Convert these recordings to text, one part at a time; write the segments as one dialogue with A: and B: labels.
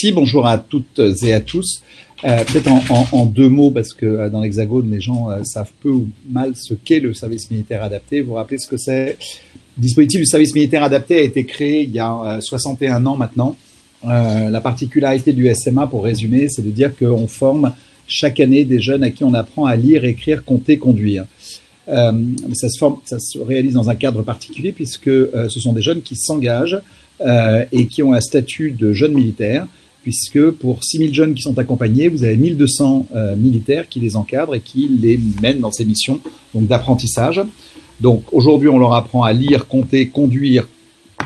A: Merci, bonjour à toutes et à tous. Peut-être en deux mots, parce que dans l'Hexagone, les gens savent peu ou mal ce qu'est le service militaire adapté. Vous vous rappelez ce que c'est? Le dispositif du service militaire adapté a été créé il y a 61 ans maintenant. La particularité du SMA, pour résumer, c'est de dire qu'on forme chaque année des jeunes à qui on apprend à lire, écrire, compter, conduire. Ça se réalise dans un cadre particulier puisque ce sont des jeunes qui s'engagent et qui ont un statut de jeunes militaires, puisque pour 6000 jeunes qui sont accompagnés, vous avez 1200 militaires qui les encadrent et qui les mènent dans ces missions d'apprentissage. Donc aujourd'hui, on leur apprend à lire, compter, conduire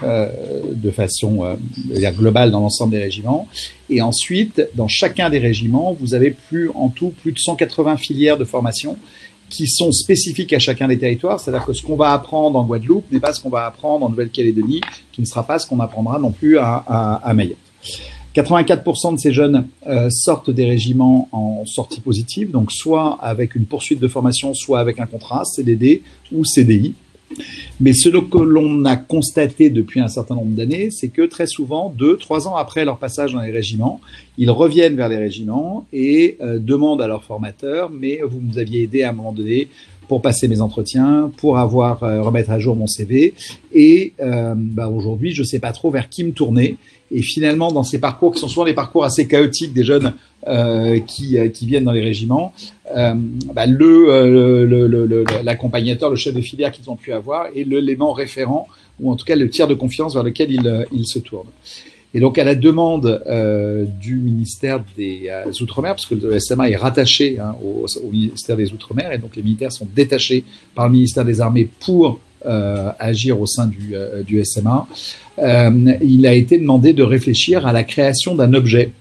A: de façon globale dans l'ensemble des régiments. Et ensuite, dans chacun des régiments, vous avez en tout plus de 180 filières de formation qui sont spécifiques à chacun des territoires. C'est-à-dire que ce qu'on va apprendre en Guadeloupe n'est pas ce qu'on va apprendre en Nouvelle-Calédonie, qui ne sera pas ce qu'on apprendra non plus à Mayotte. 84% de ces jeunes sortent des régiments en sortie positive, donc soit avec une poursuite de formation, soit avec un contrat, CDD ou CDI. Mais ce que l'on a constaté depuis un certain nombre d'années, c'est que très souvent, 2-3 ans après leur passage dans les régiments, ils reviennent vers les régiments et demandent à leurs formateurs « mais vous nous aviez aidé à un moment donné pour passer mes entretiens, pour remettre à jour mon CV et aujourd'hui, je ne sais pas trop vers qui me tourner ». Et finalement, dans ces parcours qui sont souvent des parcours assez chaotiques des jeunes qui viennent dans les régiments, l'accompagnateur, le chef de filière qu'ils ont pu avoir est l'élément référent ou en tout cas le tiers de confiance vers lequel ils se tournent. Et donc, à la demande du ministère des Outre-mer, parce que le SMA est rattaché au ministère des Outre-mer, et donc les militaires sont détachés par le ministère des Armées pour agir au sein du SMA, il a été demandé de réfléchir à la création d'un objet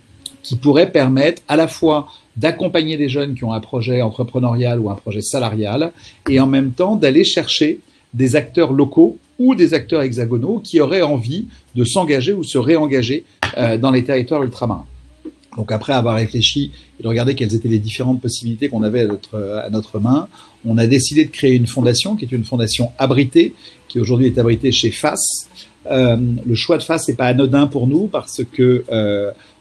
A: qui pourrait permettre à la fois d'accompagner des jeunes qui ont un projet entrepreneurial ou un projet salarial et en même temps d'aller chercher des acteurs locaux ou des acteurs hexagonaux qui auraient envie de s'engager ou se réengager dans les territoires ultramarins. Donc après avoir réfléchi et de regarder quelles étaient les différentes possibilités qu'on avait à notre main, on a décidé de créer une fondation qui est une fondation abritée, qui aujourd'hui est abritée chez FAS. Le choix de FAS n'est pas anodin pour nous parce que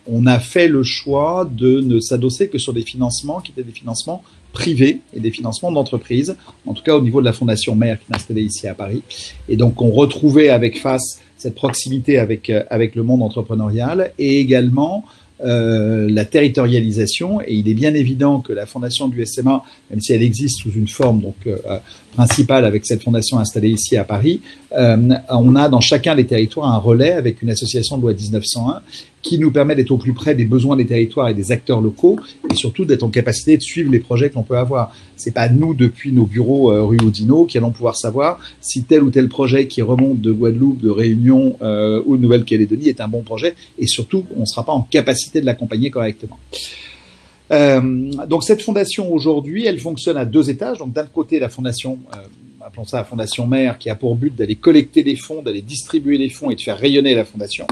A: on a fait le choix de ne s'adosser que sur des financements qui étaient des financements privés et des financements d'entreprises, en tout cas au niveau de la fondation mère qui est installée ici à Paris. Et donc on retrouvait avec FAS cette proximité avec le monde entrepreneurial et également la territorialisation, et il est bien évident que la fondation du SMA, même si elle existe sous une forme principale avec cette fondation installée ici à Paris, on a dans chacun des territoires un relais avec une association de loi 1901 qui nous permet d'être au plus près des besoins des territoires et des acteurs locaux et surtout d'être en capacité de suivre les projets que l'on peut avoir. C'est pas nous, depuis nos bureaux rue Oudinot, qui allons pouvoir savoir si tel ou tel projet qui remonte de Guadeloupe, de Réunion ou de Nouvelle-Calédonie est un bon projet et surtout, on ne sera pas en capacité de l'accompagner correctement. Donc cette fondation aujourd'hui, elle fonctionne à 2 étages. Donc d'un côté, la fondation, appelons ça la fondation mère, qui a pour but d'aller collecter des fonds, d'aller distribuer les fonds et de faire rayonner la fondation.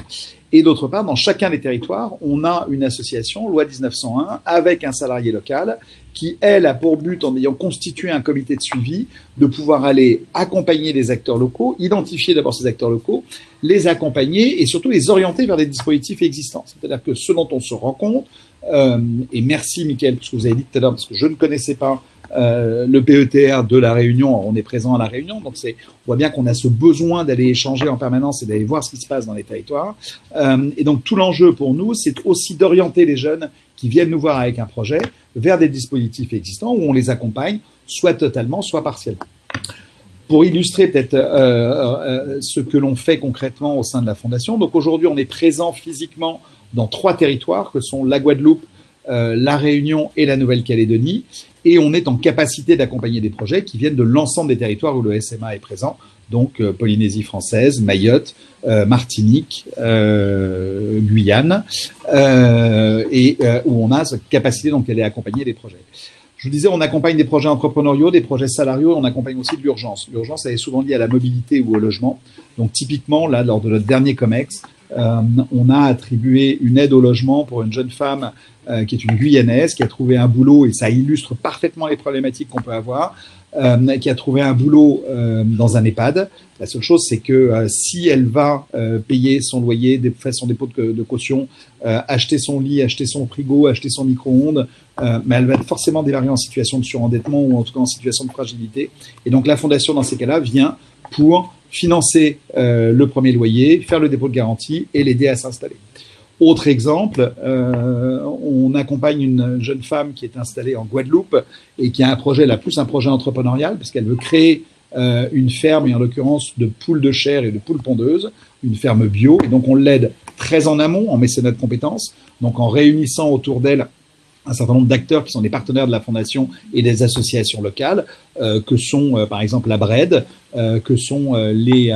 A: Et d'autre part, dans chacun des territoires, on a une association, loi 1901, avec un salarié local qui, elle, a pour but, en ayant constitué un comité de suivi, de pouvoir aller accompagner les acteurs locaux, identifier d'abord ces acteurs locaux, les accompagner et surtout les orienter vers des dispositifs existants. C'est-à-dire que ce dont on se rend compte, et merci Mickaël, parce que vous avez dit tout à l'heure, parce que je ne connaissais pas le PETR de la Réunion, on est présent à la Réunion, donc on voit bien qu'on a ce besoin d'aller échanger en permanence et d'aller voir ce qui se passe dans les territoires. Et donc tout l'enjeu pour nous, c'est aussi d'orienter les jeunes qui viennent nous voir avec un projet vers des dispositifs existants où on les accompagne, soit totalement, soit partiellement. Pour illustrer peut-être ce que l'on fait concrètement au sein de la Fondation, donc aujourd'hui on est présent physiquement dans 3 territoires que sont la Guadeloupe, la Réunion et la Nouvelle-Calédonie, et on est en capacité d'accompagner des projets qui viennent de l'ensemble des territoires où le SMA est présent, donc Polynésie française, Mayotte, Martinique, Guyane, où on a cette capacité donc d'aller accompagner des projets. Je vous disais, on accompagne des projets entrepreneuriaux, des projets salariaux, on accompagne aussi de l'urgence. L'urgence, elle est souvent liée à la mobilité ou au logement. Donc typiquement, là, lors de notre dernier COMEX, On a attribué une aide au logement pour une jeune femme qui est une Guyanaise, qui a trouvé un boulot, et ça illustre parfaitement les problématiques qu'on peut avoir, qui a trouvé un boulot dans un EHPAD. La seule chose, c'est que si elle va payer son loyer, faire son dépôt de caution, acheter son lit, acheter son frigo, acheter son micro-ondes, mais elle va être forcément démarrer en situation de surendettement ou en tout cas en situation de fragilité. Et donc la Fondation, dans ces cas-là, vient pour financer le premier loyer, faire le dépôt de garantie et l'aider à s'installer. Autre exemple, on accompagne une jeune femme qui est installée en Guadeloupe et qui a un projet, là plus un projet entrepreneurial, parce qu'elle veut créer une ferme, et en l'occurrence de poules de chair et de poules pondeuses, une ferme bio. Et donc on l'aide très en amont, en mécénat de compétences, donc en réunissant autour d'elle un certain nombre d'acteurs qui sont des partenaires de la Fondation et des associations locales, que sont par exemple la BRED, que sont les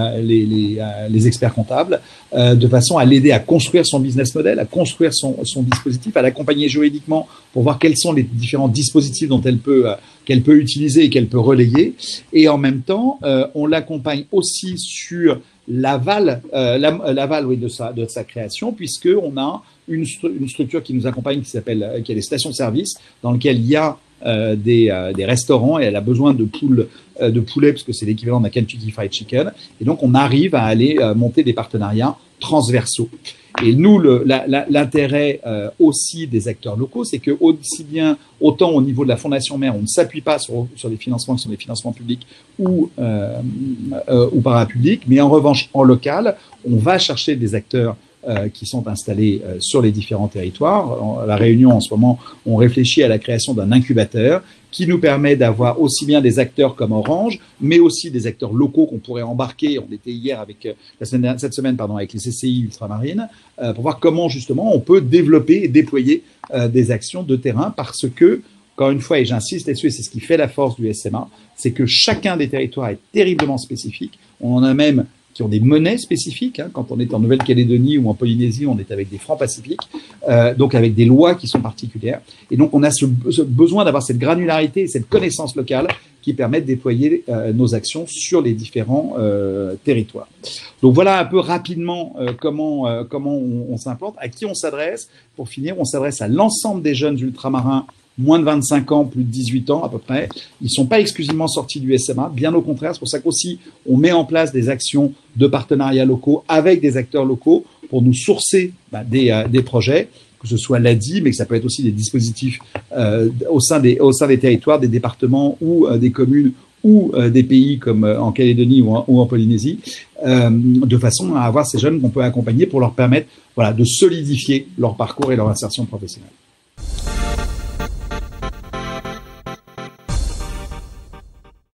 A: experts comptables, de façon à l'aider à construire son business model, à construire son dispositif, à l'accompagner juridiquement pour voir quels sont les différents dispositifs dont qu'elle peut utiliser et qu'elle peut relayer. Et en même temps, on l'accompagne aussi sur l'aval oui, de sa création, puisqu'on a une structure qui nous accompagne qui a des stations-service dans lesquelles il y a des restaurants et elle a besoin de poulet parce que c'est l'équivalent d'un Kentucky Fried Chicken. Et donc, on arrive à aller monter des partenariats transversaux. Et nous, l'intérêt aussi des acteurs locaux, c'est que autant au niveau de la Fondation Mère, on ne s'appuie pas sur des financements qui sont des financements publics ou parapublics, mais en revanche, en local, on va chercher des acteurs qui sont installés sur les différents territoires. À La Réunion, en ce moment, on réfléchit à la création d'un incubateur qui nous permet d'avoir aussi bien des acteurs comme Orange, mais aussi des acteurs locaux qu'on pourrait embarquer. On était hier cette semaine, avec les CCI ultramarines, pour voir comment justement on peut développer et déployer des actions de terrain, parce que, encore une fois, et j'insiste là-dessus, et c'est ce qui fait la force du SMA, c'est que chacun des territoires est terriblement spécifique. On en a même qui ont des monnaies spécifiques. Quand on est en Nouvelle-Calédonie ou en Polynésie, on est avec des francs pacifiques, donc avec des lois qui sont particulières. Et donc, on a ce besoin d'avoir cette granularité et cette connaissance locale qui permet de déployer nos actions sur les différents territoires. Donc, voilà un peu rapidement comment on s'implante, à qui on s'adresse. Pour finir, on s'adresse à l'ensemble des jeunes ultramarins moins de 25 ans, plus de 18 ans à peu près. Ils ne sont pas exclusivement sortis du SMA, bien au contraire. C'est pour ça qu'aussi, on met en place des actions de partenariats locaux avec des acteurs locaux pour nous sourcer des projets, que ce soit l'ADI, mais que ça peut être aussi des dispositifs au sein des territoires, des départements ou des communes ou des pays comme en Calédonie ou en Polynésie, de façon à avoir ces jeunes qu'on peut accompagner pour leur permettre de solidifier leur parcours et leur insertion professionnelle.